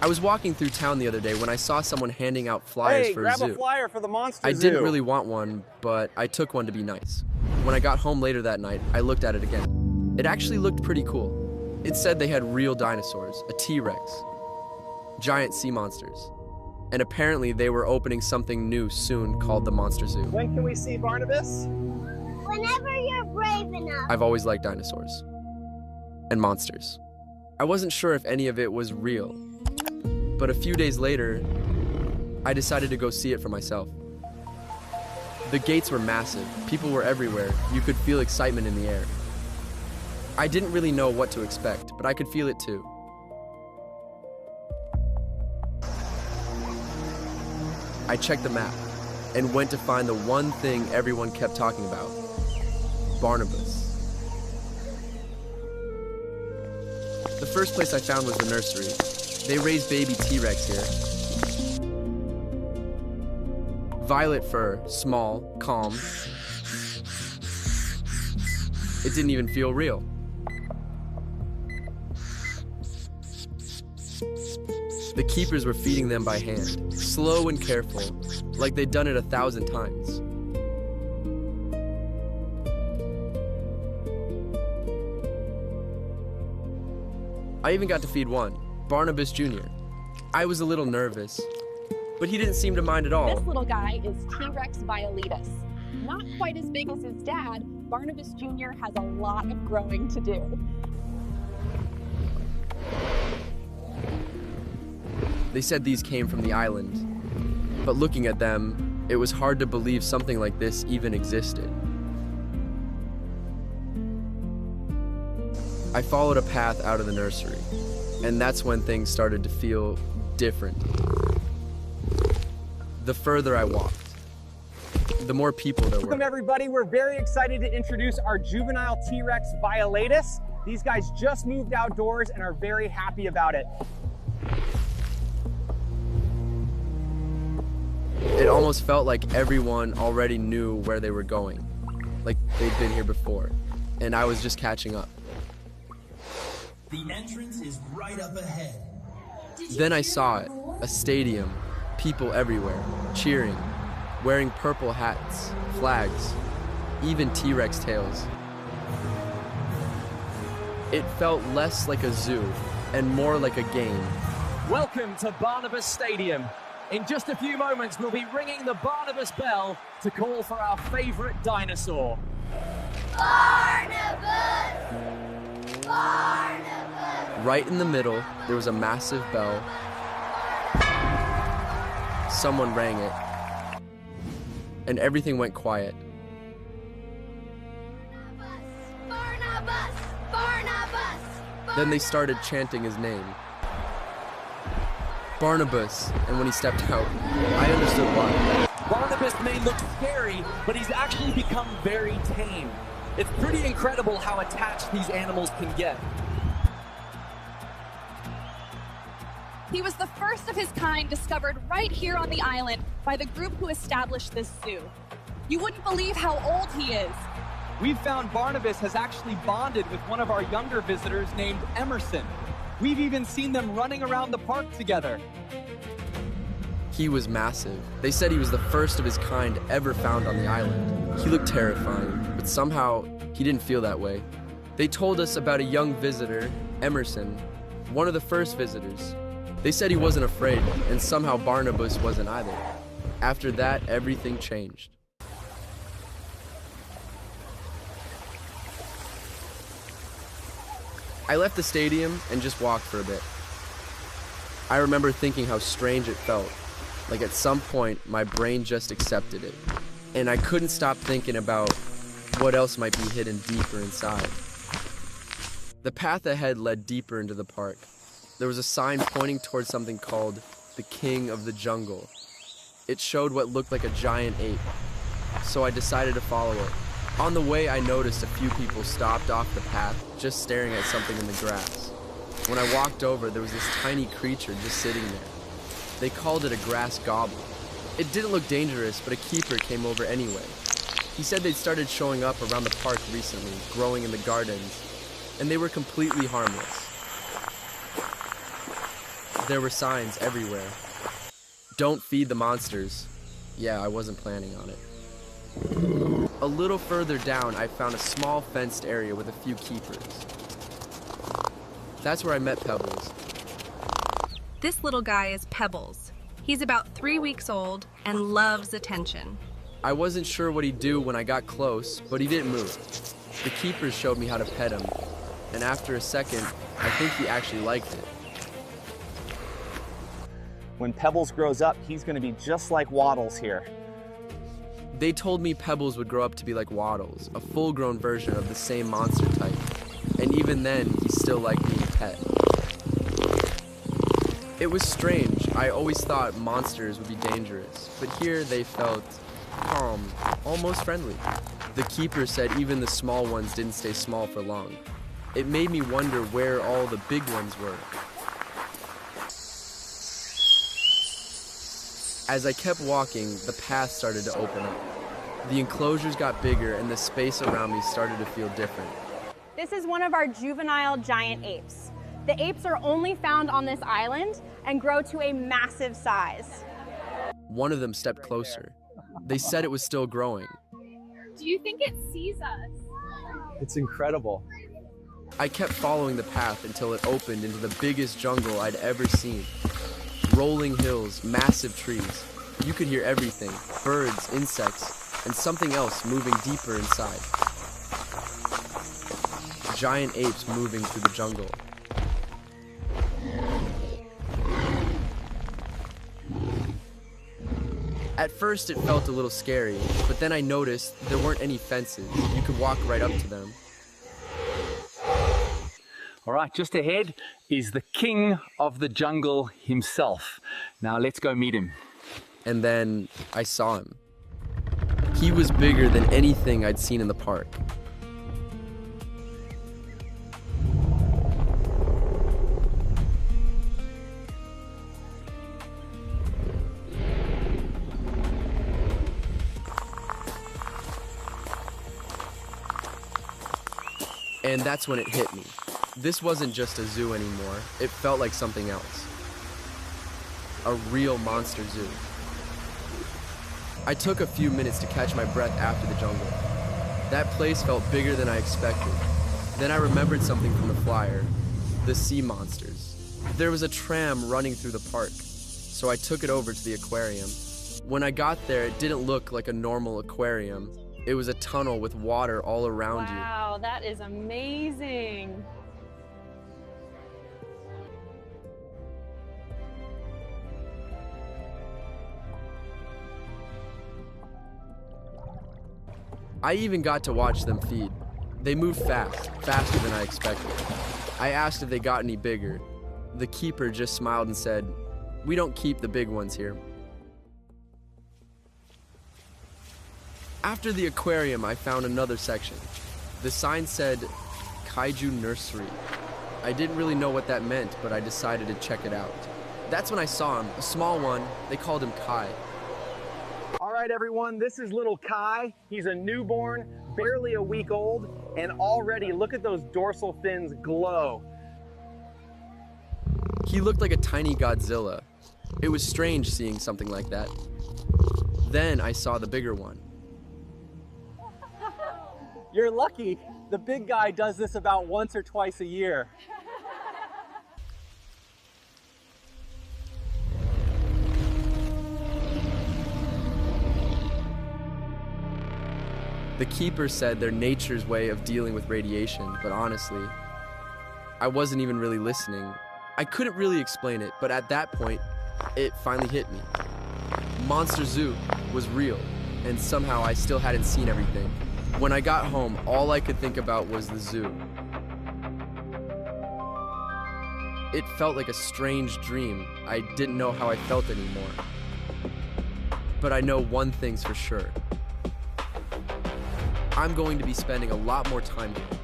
I was walking through town the other day when I saw someone handing out flyers for a zoo. Grab a flyer for the Monster Zoo. I didn't really want one, but I took one to be nice. When I got home later that night, I looked at it again. It actually looked pretty cool. It said they had real dinosaurs, a T-Rex, giant sea monsters, and apparently they were opening something new soon called the Monster Zoo. When can we see Barnabas? Whenever you're brave enough. I've always liked dinosaurs and monsters. I wasn't sure if any of it was real, but a few days later, I decided to go see it for myself. The gates were massive, people were everywhere, you could feel excitement in the air. I didn't really know what to expect, but I could feel it too. I checked the map and went to find the one thing everyone kept talking about, Barnabas. The first place I found was the nursery. They raise baby T-Rex here. Violet fur, small, calm. It didn't even feel real. The keepers were feeding them by hand, slow and careful, like they'd done it 1,000 times. I even got to feed one, Barnabas Jr. I was a little nervous, but he didn't seem to mind at all. This little guy is T-Rex violatus. Not quite as big as his dad, Barnabas Jr. has a lot of growing to do. They said these came from the island, but looking at them, it was hard to believe something like this even existed. I followed a path out of the nursery, and that's when things started to feel different. The further I walked, the more people there were. Welcome everybody, we're very excited to introduce our juvenile T-Rex violatus. These guys just moved outdoors and are very happy about it. It almost felt like everyone already knew where they were going, like they'd been here before, and I was just catching up. The entrance is right up ahead. Then I saw it, a stadium, people everywhere, cheering, wearing purple hats, flags, even T-Rex tails. It felt less like a zoo and more like a game. Welcome to Barnabas Stadium. In just a few moments, we'll be ringing the Barnabas bell to call for our favorite dinosaur. Barnabas! Barnabas! Right in the middle, there was a massive bell. Someone rang it, and everything went quiet. Barnabas! Barnabas! Then they started chanting his name. Barnabas, and when he stepped out, I understood why. Barnabas may look scary, but he's actually become very tame. It's pretty incredible how attached these animals can get. He was the first of his kind discovered right here on the island by the group who established this zoo. You wouldn't believe how old he is. We've found Barnabas has actually bonded with one of our younger visitors named Emerson. We've even seen them running around the park together. He was massive. They said he was the first of his kind ever found on the island. He looked terrifying, but somehow he didn't feel that way. They told us about a young visitor, Emerson, one of the first visitors. They said he wasn't afraid, and somehow Barnabas wasn't either. After that, everything changed. I left the stadium and just walked for a bit. I remember thinking how strange it felt, like at some point my brain just accepted it, and I couldn't stop thinking about what else might be hidden deeper inside. The path ahead led deeper into the park. There was a sign pointing towards something called the King of the Jungle. It showed what looked like a giant ape, so I decided to follow it. On the way, I noticed a few people stopped off the path, just staring at something in the grass. When I walked over, there was this tiny creature just sitting there. They called it a grass goblin. It didn't look dangerous, but a keeper came over anyway. He said they'd started showing up around the park recently, growing in the gardens, and they were completely harmless. There were signs everywhere. Don't feed the monsters. Yeah, I wasn't planning on it. A little further down, I found a small fenced area with a few keepers. That's where I met Pebbles. This little guy is Pebbles. He's about 3 weeks old and loves attention. I wasn't sure what he'd do when I got close, but he didn't move. The keepers showed me how to pet him, and after a second, I think he actually liked it. When Pebbles grows up, he's going to be just like Waddles here. They told me Pebbles would grow up to be like Waddles, a full-grown version of the same monster type. And even then, he still liked being a pet. It was strange. I always thought monsters would be dangerous, but here they felt calm, almost friendly. The keeper said even the small ones didn't stay small for long. It made me wonder where all the big ones were. As I kept walking, the path started to open up. The enclosures got bigger and the space around me started to feel different. This is one of our juvenile giant apes. The apes are only found on this island and grow to a massive size. One of them stepped closer. They said it was still growing. Do you think it sees us? It's incredible. I kept following the path until it opened into the biggest jungle I'd ever seen. Rolling hills, massive trees. You could hear everything, birds, insects, and something else moving deeper inside. Giant apes moving through the jungle. At first it felt a little scary, but then I noticed there weren't any fences. You could walk right up to them. All right, just ahead is the king of the jungle himself. Now let's go meet him. And then I saw him. He was bigger than anything I'd seen in the park. And that's when it hit me. This wasn't just a zoo anymore. It felt like something else. A real monster zoo. I took a few minutes to catch my breath after the jungle. That place felt bigger than I expected. Then I remembered something from the flyer, the sea monsters. There was a tram running through the park, so I took it over to the aquarium. When I got there, it didn't look like a normal aquarium. It was a tunnel with water all around you. Wow, that is amazing. I even got to watch them feed. They moved fast, faster than I expected. I asked if they got any bigger. The keeper just smiled and said, "We don't keep the big ones here." After the aquarium, I found another section. The sign said, Kaiju Nursery. I didn't really know what that meant, but I decided to check it out. That's when I saw him, a small one. They called him Kai. All right, everyone, this is little Kai. He's a newborn, barely a week old, and already look at those dorsal fins glow. He looked like a tiny Godzilla. It was strange seeing something like that. Then I saw the bigger one. You're lucky. The big guy does this about once or twice a year. The keeper said they're nature's way of dealing with radiation, but honestly, I wasn't even really listening. I couldn't really explain it, but at that point, it finally hit me. Monster Zoo was real, and somehow I still hadn't seen everything. When I got home, all I could think about was the zoo. It felt like a strange dream. I didn't know how I felt anymore. But I know one thing's for sure. I'm going to be spending a lot more time here.